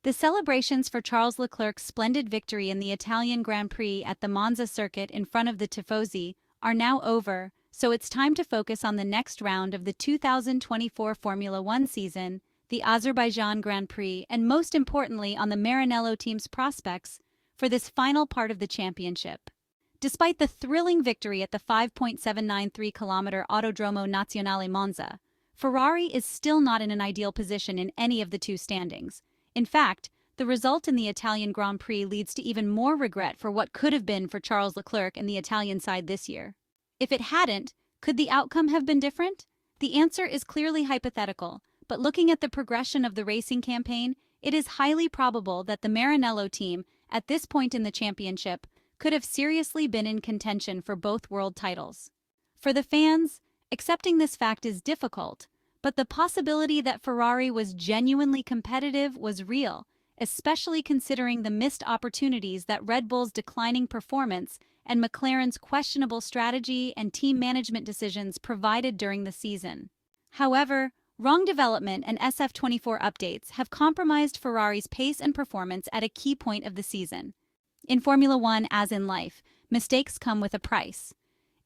The celebrations for Charles Leclerc's splendid victory in the Italian Grand Prix at the Monza circuit in front of the tifosi are now over, so it's time to focus on the next round of the 2024 Formula One season, the Azerbaijan Grand Prix, and most importantly on the Maranello team's prospects for this final part of the championship. Despite the thrilling victory at the 5.793-kilometer Autodromo Nazionale Monza, Ferrari is still not in an ideal position in any of the two standings. In fact, the result in the Italian Grand Prix leads to even more regret for what could have been for Charles Leclerc and the Italian side this year. If it hadn't, could the outcome have been different? The answer is clearly hypothetical, but looking at the progression of the racing campaign, it is highly probable that the Maranello team, at this point in the championship, could have seriously been in contention for both world titles. For the fans, accepting this fact is difficult, but the possibility that Ferrari was genuinely competitive was real, especially considering the missed opportunities that Red Bull's declining performance and McLaren's questionable strategy and team management decisions provided during the season. However, wrong development and SF-24 updates have compromised Ferrari's pace and performance at a key point of the season. In Formula One, as in life, mistakes come with a price.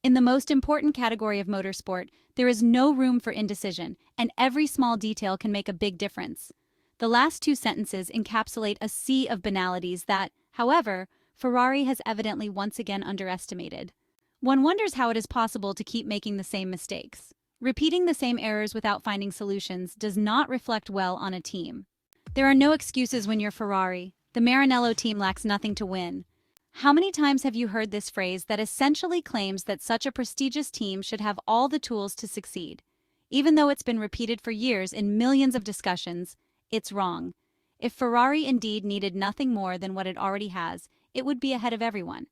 In the most important category of motorsport, there is no room for indecision, and every small detail can make a big difference. The last two sentences encapsulate a sea of banalities that, however, Ferrari has evidently once again underestimated. One wonders how it is possible to keep making the same mistakes. Repeating the same errors without finding solutions does not reflect well on a team. There are no excuses when you're Ferrari. The Maranello team lacks nothing to win. How many times have you heard this phrase that essentially claims that such a prestigious team should have all the tools to succeed? Even though it's been repeated for years in millions of discussions, it's wrong. If Ferrari indeed needed nothing more than what it already has, it would be ahead of everyone.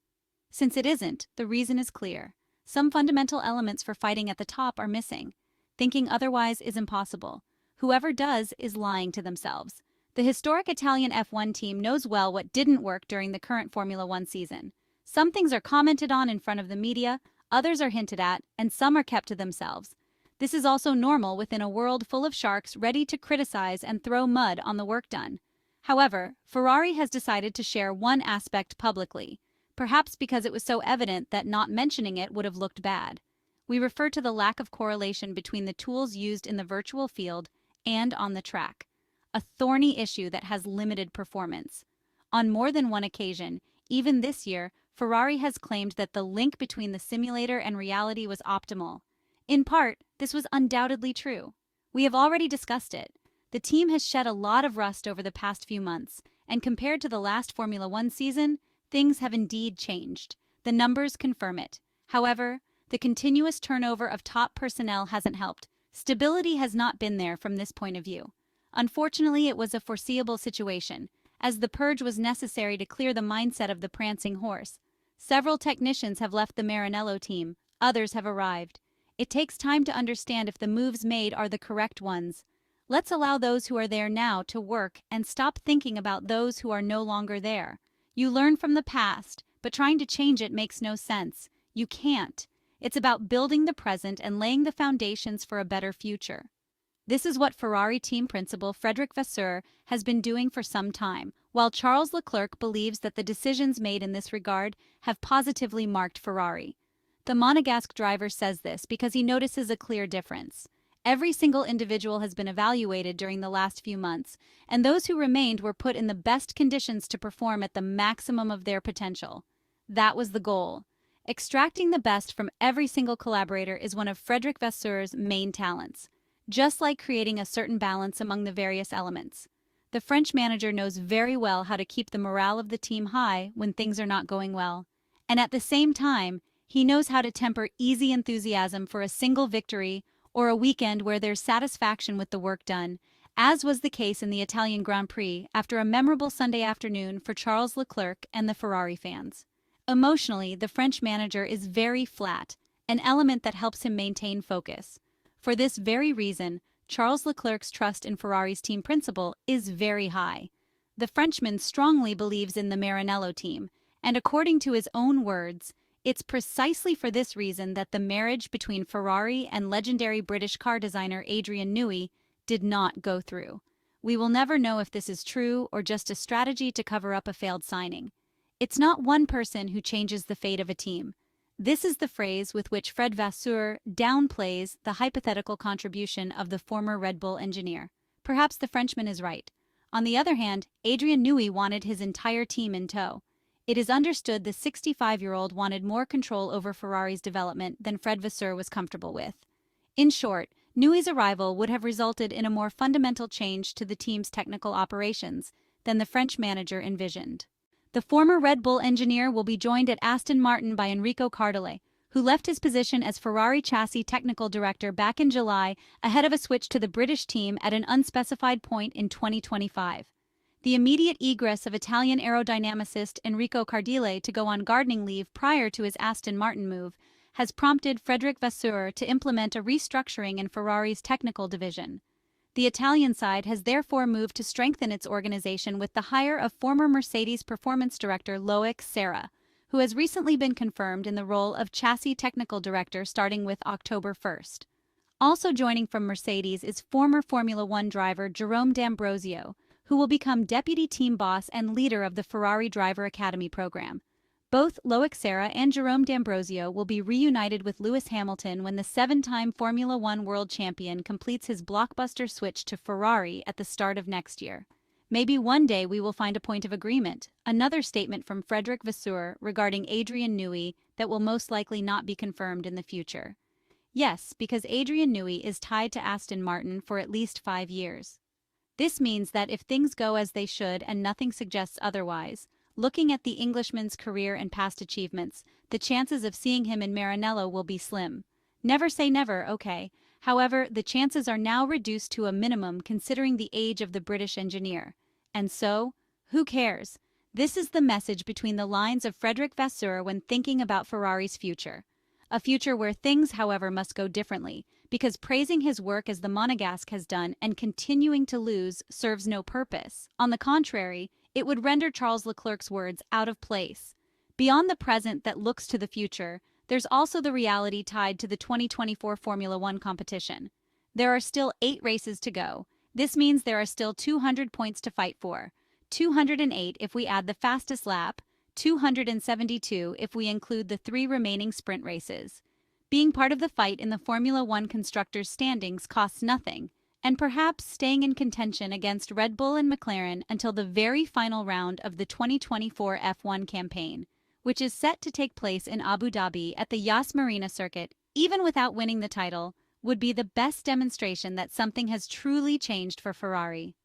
Since it isn't, the reason is clear. Some fundamental elements for fighting at the top are missing. Thinking otherwise is impossible. Whoever does is lying to themselves. The historic Italian F1 team knows well what didn't work during the current Formula One season. Some things are commented on in front of the media, others are hinted at, and some are kept to themselves. This is also normal within a world full of sharks ready to criticize and throw mud on the work done. However, Ferrari has decided to share one aspect publicly, perhaps because it was so evident that not mentioning it would have looked bad. We refer to the lack of correlation between the tools used in the virtual field and on the track, a thorny issue that has limited performance. On more than one occasion, even this year, Ferrari has claimed that the link between the simulator and reality was optimal. In part, this was undoubtedly true. We have already discussed it. The team has shed a lot of rust over the past few months, and compared to the last Formula One season, things have indeed changed. The numbers confirm it. However, the continuous turnover of top personnel hasn't helped. Stability has not been there from this point of view. Unfortunately, it was a foreseeable situation, as the purge was necessary to clear the mindset of the prancing horse. Several technicians have left the Maranello team, others have arrived. It takes time to understand if the moves made are the correct ones. Let's allow those who are there now to work and stop thinking about those who are no longer there. You learn from the past, but trying to change it makes no sense. You can't. It's about building the present and laying the foundations for a better future. This is what Ferrari team principal Fred Vasseur has been doing for some time, while Charles Leclerc believes that the decisions made in this regard have positively marked Ferrari. The Monegasque driver says this because he notices a clear difference. Every single individual has been evaluated during the last few months, and those who remained were put in the best conditions to perform at the maximum of their potential. That was the goal. Extracting the best from every single collaborator is one of Fred Vasseur's main talents, just like creating a certain balance among the various elements. The French manager knows very well how to keep the morale of the team high when things are not going well, and at the same time, he knows how to temper easy enthusiasm for a single victory or a weekend where there's satisfaction with the work done, as was the case in the Italian Grand Prix after a memorable Sunday afternoon for Charles Leclerc and the Ferrari fans. Emotionally, the French manager is very flat, an element that helps him maintain focus. For this very reason, Charles Leclerc's trust in Ferrari's team principal is very high. The Frenchman strongly believes in the Maranello team, and according to his own words, it's precisely for this reason that the marriage between Ferrari and legendary British car designer Adrian Newey did not go through. We will never know if this is true or just a strategy to cover up a failed signing. It's not one person who changes the fate of a team. This is the phrase with which Fred Vasseur downplays the hypothetical contribution of the former Red Bull engineer. Perhaps the Frenchman is right. On the other hand, Adrian Newey wanted his entire team in tow. It is understood the 65-year-old wanted more control over Ferrari's development than Fred Vasseur was comfortable with. In short, Newey's arrival would have resulted in a more fundamental change to the team's technical operations than the French manager envisioned. The former Red Bull engineer will be joined at Aston Martin by Enrico Cardale, who left his position as Ferrari chassis technical director back in July ahead of a switch to the British team at an unspecified point in 2025. The immediate egress of Italian aerodynamicist Enrico Cardale to go on gardening leave prior to his Aston Martin move has prompted Frederic Vasseur to implement a restructuring in Ferrari's technical division. The Italian side has therefore moved to strengthen its organization with the hire of former Mercedes performance director Loic Serra, who has recently been confirmed in the role of chassis technical director starting with October 1st. Also joining from Mercedes is former Formula One driver Jerome D'Ambrosio, who will become deputy team boss and leader of the Ferrari Driver Academy program. Both Loic Serra and Jerome D'Ambrosio will be reunited with Lewis Hamilton when the 7-time Formula One world champion completes his blockbuster switch to Ferrari at the start of next year. Maybe one day we will find a point of agreement, another statement from Frederic Vasseur regarding Adrian Newey that will most likely not be confirmed in the future. Yes, because Adrian Newey is tied to Aston Martin for at least 5 years. This means that if things go as they should and nothing suggests otherwise, looking at the Englishman's career and past achievements, the chances of seeing him in Maranello will be slim. Never say never, okay. However, the chances are now reduced to a minimum considering the age of the British engineer. And so, who cares? This is the message between the lines of Frederic Vasseur when thinking about Ferrari's future. A future where things, however, must go differently, because praising his work as the Monegasque has done and continuing to lose serves no purpose. On the contrary, it would render Charles Leclerc's words out of place. Beyond the present that looks to the future, there's also the reality tied to the 2024 Formula One competition. There are still 8 races to go. This means there are still 200 points to fight for. 208 if we add the fastest lap, 272 if we include the 3 remaining sprint races. Being part of the fight in the Formula One constructors' standings costs nothing, and perhaps staying in contention against Red Bull and McLaren until the very final round of the 2024 F1 campaign, which is set to take place in Abu Dhabi at the Yas Marina circuit, even without winning the title, would be the best demonstration that something has truly changed for Ferrari.